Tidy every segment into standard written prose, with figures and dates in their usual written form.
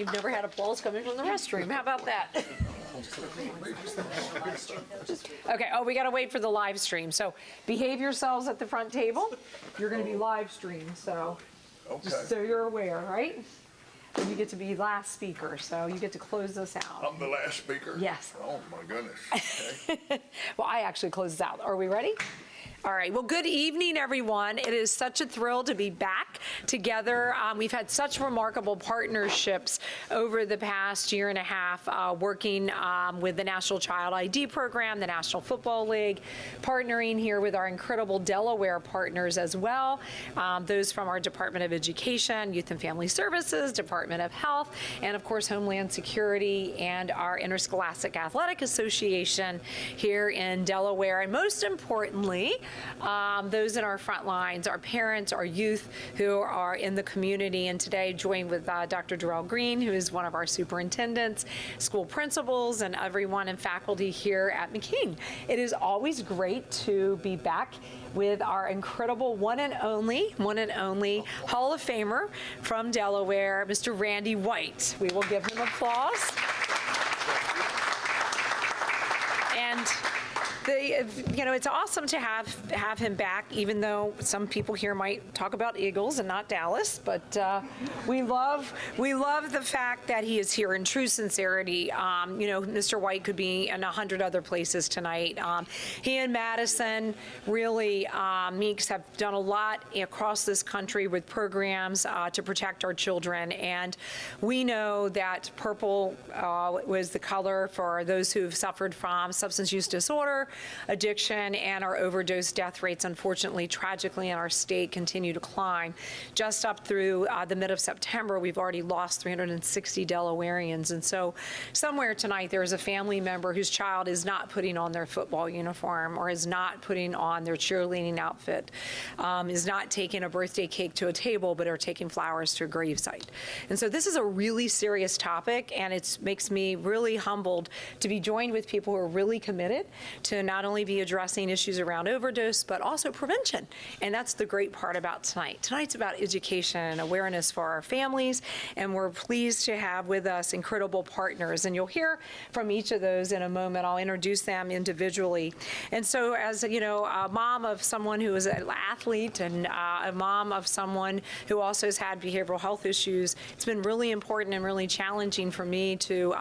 You've never had applause coming from the restroom. How about that? Okay, oh, we got to wait for the live stream. So behave yourselves at the front table. You're going to be live streamed, so just so you're aware, right? And you get to be last speaker, so you get to close this out. I'm the last speaker? Yes. Oh, my goodness. Okay. Well, I actually close this out. Are we ready? All right, well, good evening, everyone. It is such a thrill to be back together. We've had such remarkable partnerships over the past year and a half, working with the National Child ID Program, the National Football League, partnering here with our incredible Delaware partners as well, those from our Department of Education, Youth and Family Services, Department of Health, and of course, Homeland Security and our Interscholastic Athletic Association here in Delaware. And most importantly, those in our front lines, our parents, our youth who are in the community. And today, joined with Dr. Darrell Green, who is one of our superintendents, school principals, and everyone in faculty here at McKean. It is always great to be back with our incredible one and only Hall of Famer from Delaware, Mr. Randy White. We will give him applause. And it's awesome to have him back, even though some people here might talk about Eagles and not Dallas. But we love the fact that he is here in true sincerity. Mr. White could be in 100 other places tonight. He and Madison really, Meeks, have done a lot across this country with programs to protect our children. And we know that purple was the color for those who've suffered from substance use disorder, addiction, and our overdose death rates, unfortunately, tragically, in our state continue to climb. Just up through the mid of September, we've already lost 360 Delawareans. And so somewhere tonight, there is a family member whose child is not putting on their football uniform, or is not putting on their cheerleading outfit, is not taking a birthday cake to a table, but are taking flowers to a gravesite. And so this is a really serious topic, and it makes me really humbled to be joined with people who are really committed to not only be addressing issues around overdose, but also prevention. And that's the great part about tonight. Tonight's about education and awareness for our families, and we're pleased to have with us incredible partners. And you'll hear from each of those in a moment. I'll introduce them individually. And so as, a mom of someone who is an athlete and a mom of someone who also has had behavioral health issues, it's been really important and really challenging for me to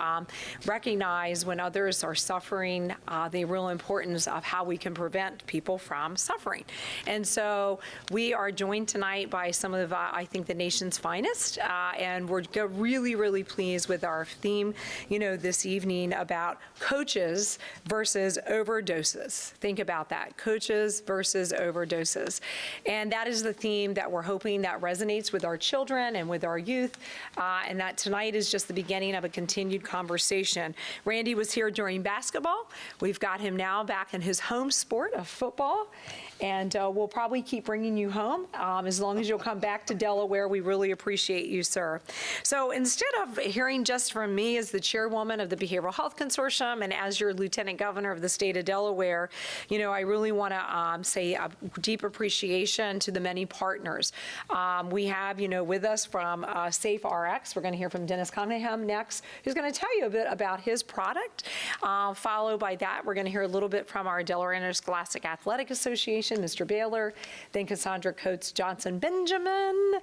recognize when others are suffering the real importance of how we can prevent people from suffering. And so we are joined tonight by some of, I think, the nation's finest, and we're really, really pleased with our theme, this evening about coaches versus overdoses. Think about that, coaches versus overdoses. And that is the theme that we're hoping that resonates with our children and with our youth, and that tonight is just the beginning of a continued conversation. Randy was here during basketball. We've got him now back in his home sport of football, and we'll probably keep bringing you home as long as you'll come back to Delaware. We really appreciate you, sir. So instead of hearing just from me as the chairwoman of the Behavioral Health Consortium and as your Lieutenant Governor of the state of Delaware, I really want to say a deep appreciation to the many partners. We have, with us from Safe RX. We're going to hear from Dennis Cunningham next, who's going to tell you a bit about his product. Followed by that, we're going to hear a little bit from our Delaware Interscholastic Athletic Association, Mr. Baylor, then Cassandra Coates Johnson-Benjamin.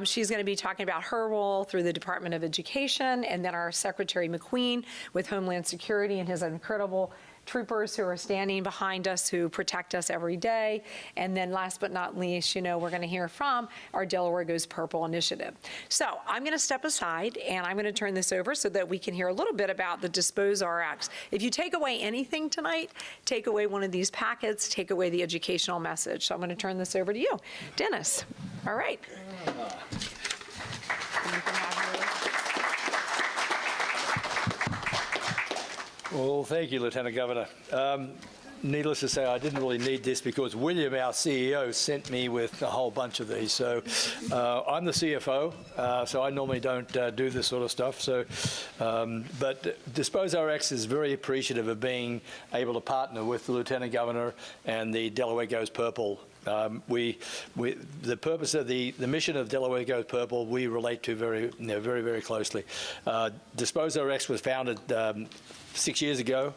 She's going to be talking about her role through the Department of Education, and then our Secretary McQueen with Homeland Security and his incredible troopers who are standing behind us, who protect us every day. And then last but not least, we're going to hear from our Delaware Goes Purple initiative. So I'm going to step aside, and I'm going to turn this over so that we can hear a little bit about the Dispose RX. If you take away anything tonight, take away one of these packets, take away the educational message. So I'm going to turn this over to you. Dennis. All right. Well, thank you, Lieutenant Governor. Needless to say, I didn't really need this because William, our CEO, sent me with a whole bunch of these. So I'm the CFO, so I normally don't do this sort of stuff. So, but Dispose RX is very appreciative of being able to partner with the Lieutenant Governor and the Delaware Goes Purple The purpose of the mission of Delaware Goes Purple, we relate to very, very closely. DisposeRx was founded 6 years ago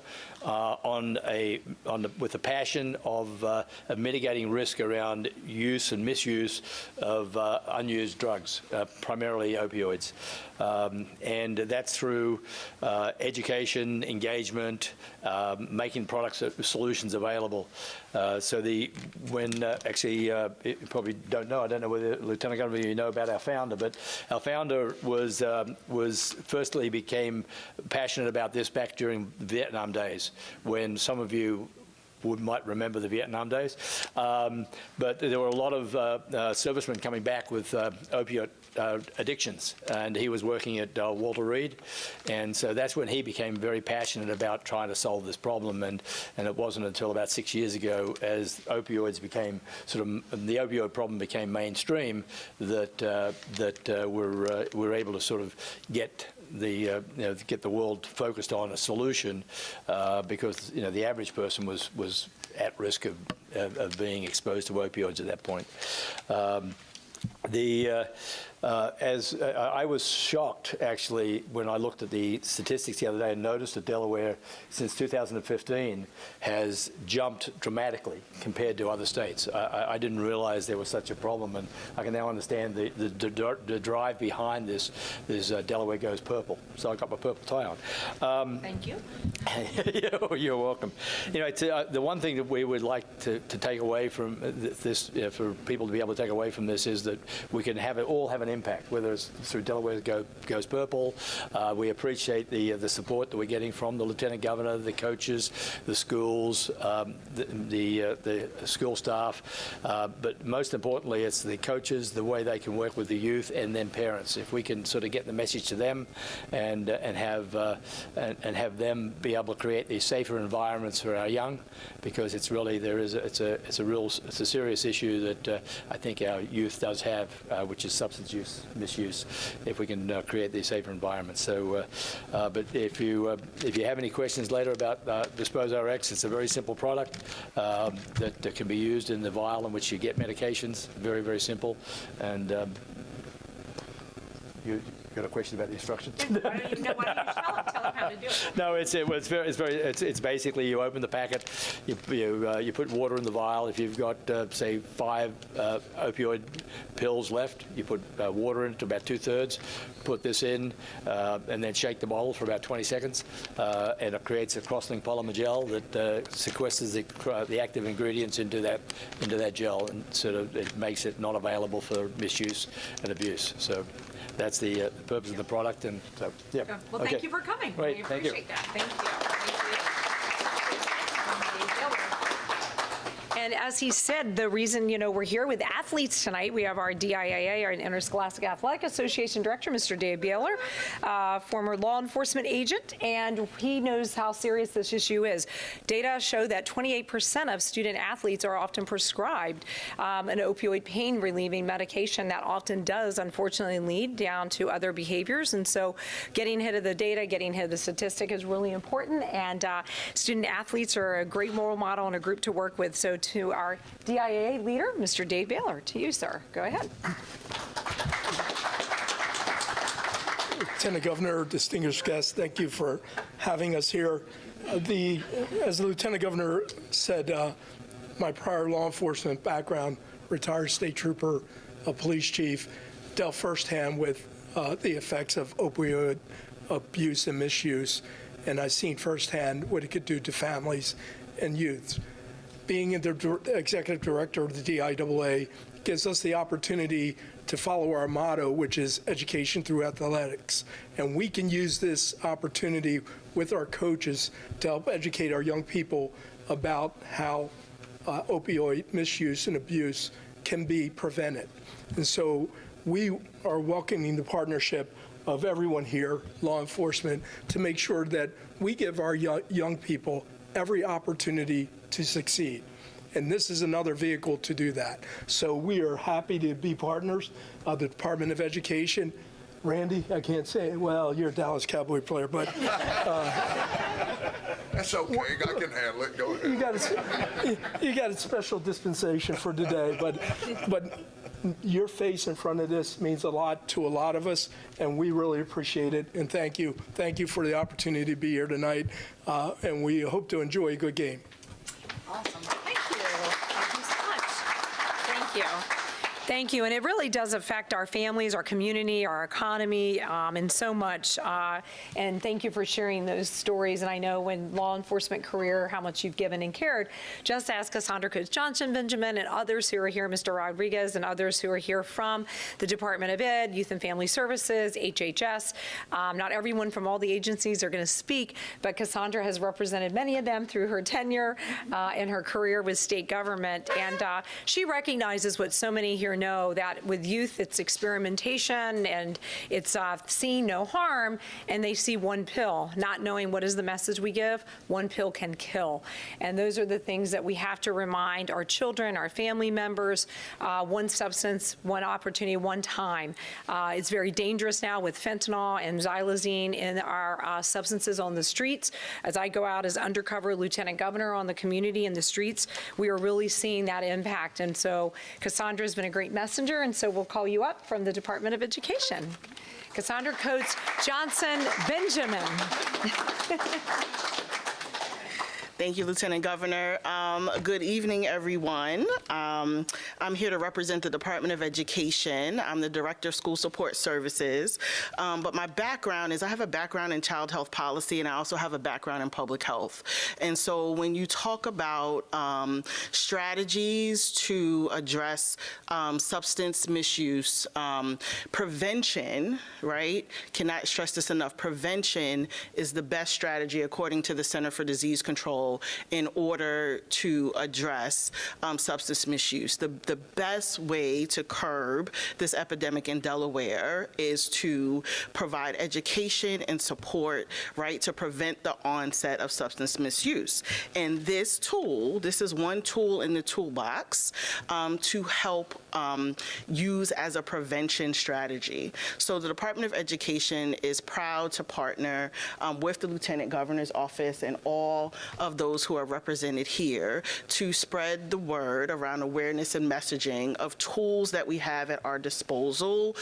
with a passion of mitigating risk around use and misuse of unused drugs, primarily opioids. And that's through education, engagement, making products, solutions available. You probably don't know, I don't know whether Lieutenant Governor you know about our founder, but our founder was firstly became passionate about this back during Vietnam days, when some of you might remember the Vietnam days. But there were a lot of servicemen coming back with opioid addictions, and he was working at Walter Reed, and so that's when he became very passionate about trying to solve this problem. And it wasn't until about 6 years ago, as opioids became the opioid problem became mainstream, that we're able to sort of get the world focused on a solution, because the average person was at risk of being exposed to opioids at that point. I was shocked, actually, when I looked at the statistics the other day and noticed that Delaware, since 2015, has jumped dramatically compared to other states. I didn't realize there was such a problem, and I can now understand the drive behind this Delaware Goes Purple. So I got my purple tie on. Thank you. You're welcome. The one thing that we would like to take away from this, for people to be able to take away from this, is that we can all have an impact, whether it's through Delaware Goes Purple. We appreciate the support that we're getting from the Lieutenant Governor, the coaches, the schools, the school staff, but most importantly, it's the coaches, the way they can work with the youth, and then parents. If we can sort of get the message to them and have them be able to create these safer environments for our young, because it's really it's a serious issue that I think our youth does have, which is substance use, misuse, if we can create these safer environments. So, but if you have any questions later about DisposeRx, it's a very simple product that can be used in the vial in which you get medications. Very, very simple. And you got a question about the instructions? Why don't you tell them how to do it? No, it's basically you open the packet, you put water in the vial. If you've got say 5 opioid pills left, you put water in to about 2/3. Put this in, and then shake the bottle for about 20 seconds, and it creates a cross-linked polymer gel that sequesters the active ingredients into that gel, and sort of it makes it not available for misuse and abuse. So that's the purpose of the product. And so, yeah. Well, thank you for coming. Great. We Thank you. appreciate that. Thank you. And as he said, the reason, we're here with athletes tonight, we have our DIAA, our Interscholastic Athletic Association Director, Mr. Dave Baylor, former law enforcement agent, and he knows how serious this issue is. Data show that 28% of student athletes are often prescribed an opioid pain relieving medication that often does, unfortunately, lead down to other behaviors. And so getting ahead of the data, getting ahead of the statistic is really important. And student athletes are a great role model and a group to work with. So to our DIAA leader, Mr. Dave Baylor. To you, sir. Go ahead. Lieutenant Governor, distinguished guests, thank you for having us here. As the Lieutenant Governor said, my prior law enforcement background, retired state trooper, a police chief, dealt firsthand with the effects of opioid abuse and misuse, and I've seen firsthand what it could do to families and youths. Being the executive director of the DIAA gives us the opportunity to follow our motto, which is education through athletics. And we can use this opportunity with our coaches to help educate our young people about how opioid misuse and abuse can be prevented. And so we are welcoming the partnership of everyone here, law enforcement, to make sure that we give our young people every opportunity to succeed. And this is another vehicle to do that. So we are happy to be partners of the Department of Education. Randy, I can't say it. Well, you're a Dallas Cowboy player, but That's okay, I can handle it, go ahead. You got a special dispensation for today, but your face in front of this means a lot to a lot of us, and we really appreciate it, and thank you. Thank you for the opportunity to be here tonight, and we hope to enjoy a good game. Awesome. Thank you. Thank you so much. Thank you. Thank you. And it really does affect our families, our community, our economy, and so much. And thank you for sharing those stories. And I know in law enforcement career, how much you've given and cared. Just ask Cassandra Coates Johnson, Benjamin, and others who are here, Mr. Rodriguez, and others who are here from the Department of Ed, Youth and Family Services, HHS. Not everyone from all the agencies are going to speak, but Cassandra has represented many of them through her tenure and her career with state government. And she recognizes what so many here know, that with youth, it's experimentation and it's seeing no harm, and they see one pill, not knowing what is the message we give. One pill can kill. And those are the things that we have to remind our children, our family members, one substance, one opportunity, one time. It's very dangerous now with fentanyl and xylazine in our substances on the streets. As I go out as undercover lieutenant governor on the community in the streets, we are really seeing that impact. And so Cassandra's been a great messenger, and so we'll call you up from the Department of Education. Cassandra Coates Johnson Benjamin. Thank you, Lieutenant Governor. Good evening, everyone. I'm here to represent the Department of Education. I'm the Director of School Support Services. But my background is I have a background in child health policy, and I also have a background in public health. And so when you talk about strategies to address substance misuse, prevention, right? Cannot stress this enough. Prevention is the best strategy according to the Center for Disease Control in order to address substance misuse. The best way to curb this epidemic in Delaware is to provide education and support, right, to prevent the onset of substance misuse. And this tool, this is one tool in the toolbox to help use as a prevention strategy. So the Department of Education is proud to partner with the Lieutenant Governor's Office and all of those who are represented here to spread the word around awareness and messaging of tools that we have at our disposal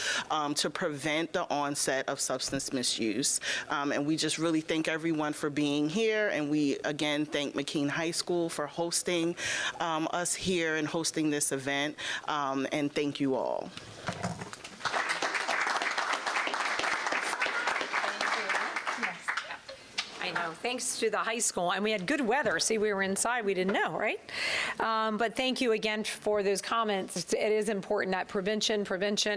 to prevent the onset of substance misuse. And we just really thank everyone for being here. And we, again, thank McKean High School for hosting us here and hosting this event. And thank you all. I know, thanks to the high school, and we had good weather. See, we were inside, we didn't know, right? But thank you again for those comments. It is important that prevention,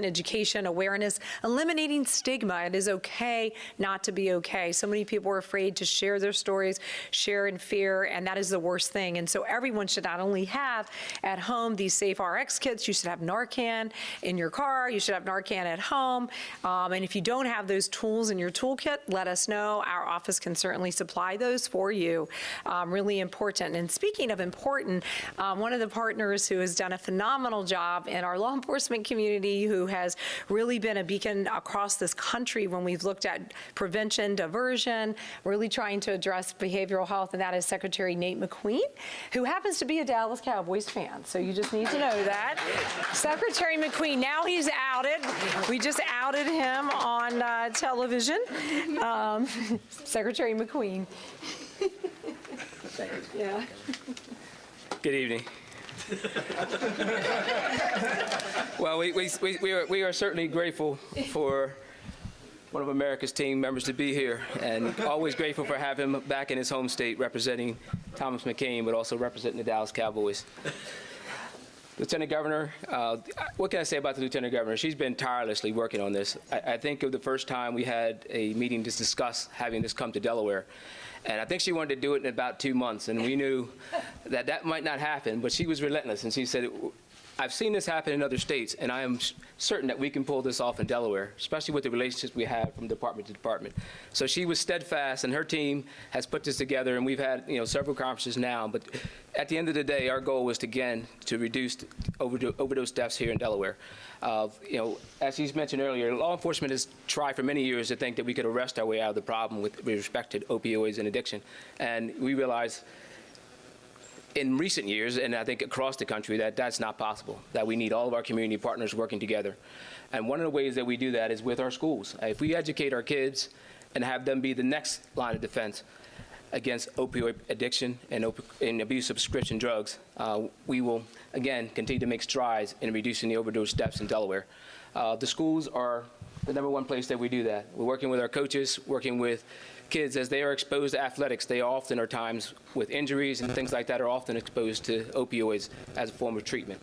education, awareness, eliminating stigma. It is okay not to be okay. So many people are afraid to share their stories, share in fear, and that is the worst thing. And so everyone should not only have at home these safe RX kits, you should have Narcan in your car, you should have Narcan at home. And if you don't have those tools in your toolkit, let us know. Our office can certainly supply those for you. Really important. And speaking of important, one of the partners who has done a phenomenal job in our law enforcement community, who has really been a beacon across this country when we've looked at prevention, diversion, really trying to address behavioral health, and that is Secretary Nate McQueen, who happens to be a Dallas Cowboys fan. So you just need to know that. Secretary McQueen, now he's outed. We just outed him on television. Secretary McQueen. Yeah. Good evening. Well, we are certainly grateful for one of America's team members to be here, and always grateful for having him back in his home state representing Thomas McCain, but also representing the Dallas Cowboys. Lieutenant Governor, what can I say about the Lieutenant Governor? She's been tirelessly working on this. I think of the first time we had a meeting to discuss having this come to Delaware. And I think she wanted to do it in about 2 months, and we knew that that might not happen, but she was relentless, and she said, I've seen this happen in other states, and I am certain that we can pull this off in Delaware, especially with the relationships we have from department to department. So she was steadfast, and her team has put this together, and we've had several conferences now. But at the end of the day, our goal was to, again, to reduce overdose deaths here in Delaware. As he's mentioned earlier, law enforcement has tried for many years to think that we could arrest our way out of the problem with respect to opioids and addiction. And we realize in recent years, and I think across the country, that that's not possible, that we need all of our community partners working together. And one of the ways that we do that is with our schools. If we educate our kids and have them be the next line of defense against opioid addiction and abuse of prescription drugs, we will, again, continue to make strides in reducing the overdose deaths in Delaware. The schools are the #1 place that we do that. We're working with our coaches, working with kids as they are exposed to athletics. They often are times with injuries and things like that are often exposed to opioids as a form of treatment.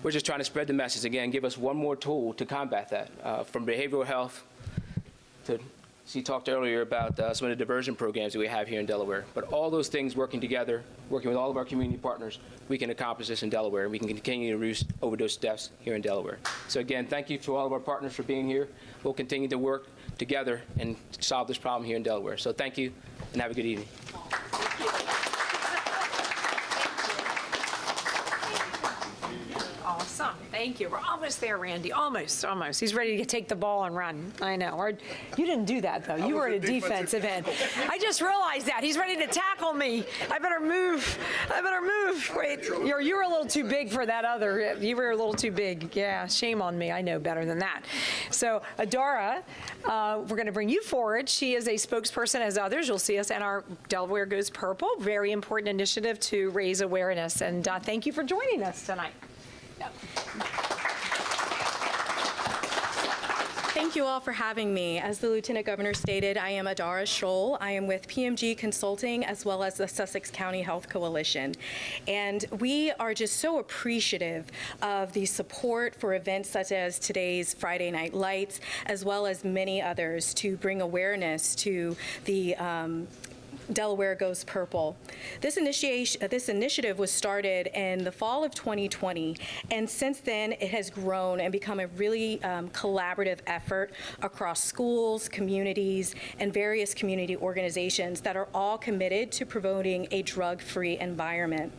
We're just trying to spread the message, again, give us one more tool to combat that, from behavioral health to, she talked earlier about some of the diversion programs that we have here in Delaware. But all those things working together, working with all of our community partners, we can accomplish this in Delaware, and we can continue to reduce overdose deaths here in Delaware. So again, thank you to all of our partners for being here. We'll continue to work together and solve this problem here in Delaware. So thank you, and have a good evening. Awesome. Thank you. We're almost there, Randy. Almost. He's ready to take the ball and run. I know. You didn't do that, though. You were at a defensive end. I just realized that. He's ready to tackle me. I better move. Wait, you were a little too big for that other. You were a little too big. Yeah, shame on me. I know better than that. So, Adara, we're going to bring you forward. She is a spokesperson, as others. You'll see us in our Delaware Goes Purple. Very important initiative to raise awareness. And thank you for joining us tonight. Thank you all for having me. As the Lieutenant Governor stated, I am Adara Scholl. I am with PMG Consulting as well as the Sussex County Health Coalition. And we are just so appreciative of the support for events such as today's Friday Night Lights, as well as many others, to bring awareness to the Delaware Goes Purple. This initiative was started in the fall of 2020, and since then it has grown and become a really collaborative effort across schools, communities, and various community organizations that are all committed to promoting a drug-free environment.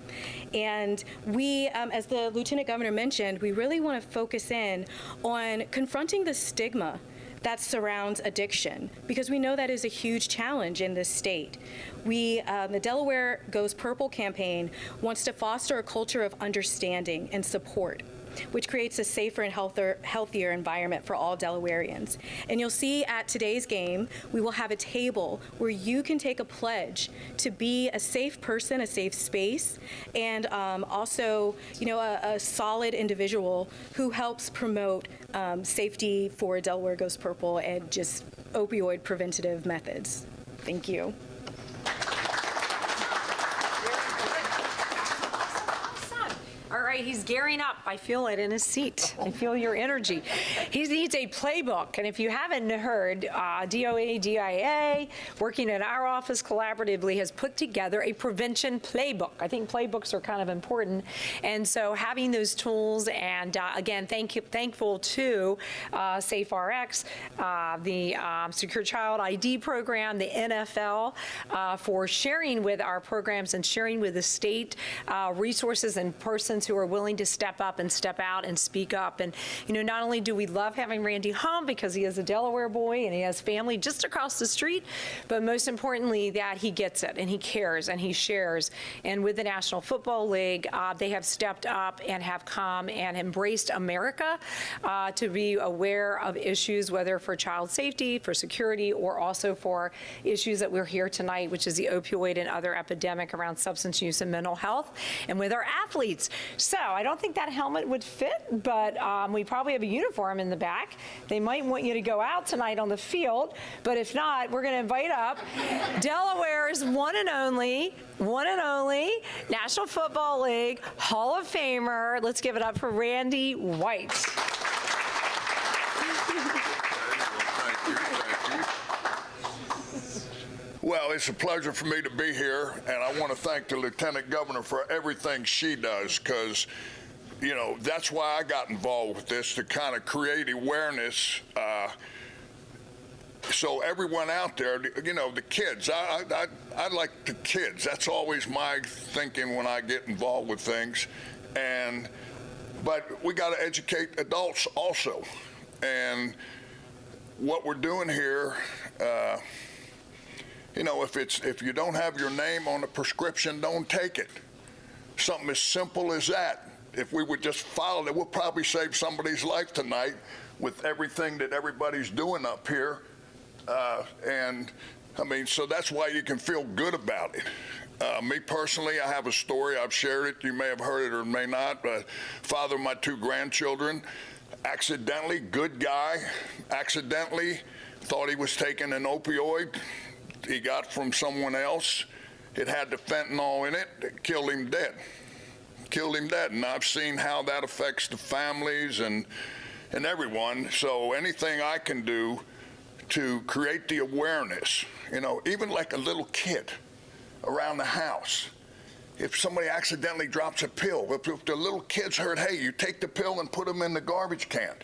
And we, as the Lieutenant Governor mentioned, we really want to focus in on confronting the stigma that surrounds addiction, because we know that is a huge challenge in this state. The Delaware Goes Purple campaign wants to foster a culture of understanding and support, which creates a safer and healthier environment for all Delawareans. And you'll see at today's game, we will have a table where you can take a pledge to be a safe person, a safe space, and also, a solid individual who helps promote safety for Delaware Goes Purple and just opioid preventative methods. Thank you. All right, he's gearing up. I feel it in his seat. I feel your energy. He needs a playbook, and if you haven't heard, DOA, DIA, working at our office collaboratively, has put together a prevention playbook. I think playbooks are kind of important, and so having those tools, and again, thankful to SafeRx, the Secure Child ID program, the NFL, for sharing with our programs and sharing with the state resources and persons who are willing to step up and step out and speak up. And, not only do we love having Randy home because he is a Delaware boy and he has family just across the street, but most importantly that he gets it and he cares and he shares. And with the National Football League, they have stepped up and have come and embraced America to be aware of issues, whether for child safety, for security, or also for issues that we're here tonight, which is the opioid and other epidemic around substance use and mental health, and with our athletes. So I don't think that helmet would fit, but we probably have a uniform in the back. They might want you to go out tonight on the field, but if not, we're going to invite up Delaware's one and only National Football League Hall of Famer. Let's give it up for Randy White. Well, it's a pleasure for me to be here, and I want to thank the Lieutenant Governor for everything she does, because, that's why I got involved with this, to kind of create awareness So everyone out there, you know, the kids, I like the kids. That's always my thinking when I get involved with things. But we got to educate adults also. And what we're doing here, you know, if you don't have your name on a prescription, don't take it. Something as simple as that. If we would just follow it, we'll probably save somebody's life tonight with everything that everybody's doing up here. And I mean, so that's why you can feel good about it. Me personally, I have a story. I've shared it. You may have heard it or may not. Father of my 2 grandchildren, accidentally, good guy, accidentally thought he was taking an opioid he got from someone else. It had the fentanyl in it. It killed him dead. Killed him dead. And I've seen how that affects the families and everyone. So anything I can do to create the awareness, you know, even like a little kid around the house. If somebody accidentally drops a pill, if the little kid's heard, hey, you take the pill and put them in the garbage can.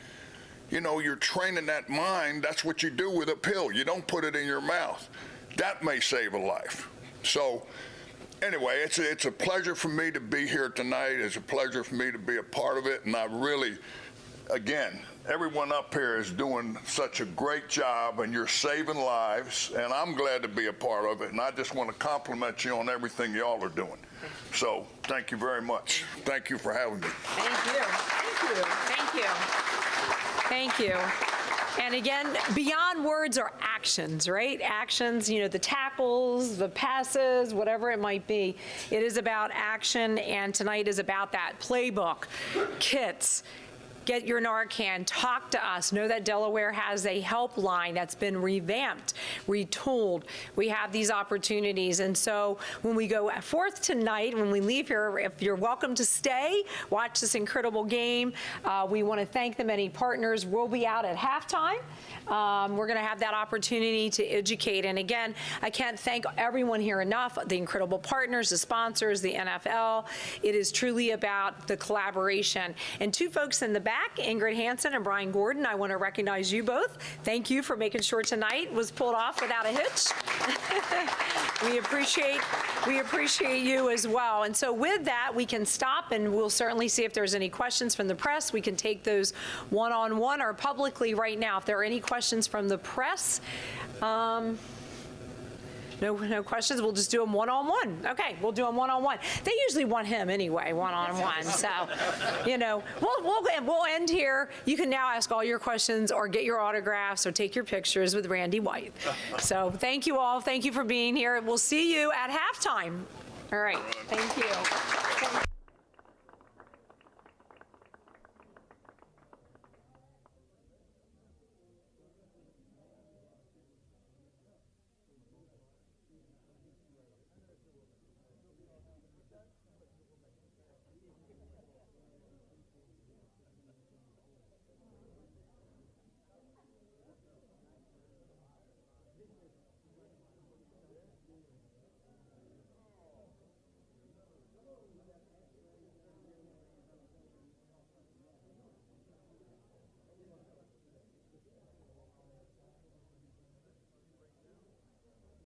You know, you're training that mind. That's what you do with a pill. You don't put it in your mouth. That may save a life. So anyway, it's a pleasure for me to be here tonight. It's a pleasure for me to be a part of it. And I really, again, everyone up here is doing such a great job, and you're saving lives, and I'm glad to be a part of it. And I just want to compliment you on everything y'all are doing. So thank you very much. Thank you for having me. Thank you. Thank you. Thank you. Thank you. And again, beyond words are actions, right? Actions, you know, the tackles, the passes, whatever it might be. It is about action, and tonight is about that. Playbook, kits. Get your Narcan, talk to us. Know that Delaware has a helpline that's been revamped, retooled. We have these opportunities. And so when we go forth tonight, when we leave here, if you're welcome to stay, watch this incredible game. We want to thank the many partners. We'll be out at halftime. We're going to have that opportunity to educate. And again, I can't thank everyone here enough, the incredible partners, the sponsors, the NFL. It is truly about the collaboration. And 2 folks in the back, Ingrid Hansen and Brian Gordon, I want to recognize you both. Thank you for making sure tonight was pulled off without a hitch. We appreciate you as well. And so with that, we can stop, and we'll certainly see if there's any questions from the press. We can take those one-on-one or publicly right now. If there are any questions from the press, no questions. We'll just do them one-on-one. Okay, we'll do them one-on-one. They usually want him anyway, one-on-one. So, you know, we'll end here. You can now ask all your questions or get your autographs or take your pictures with Randy White. So thank you all. Thank you for being here. We'll see you at halftime. All right. Thank you.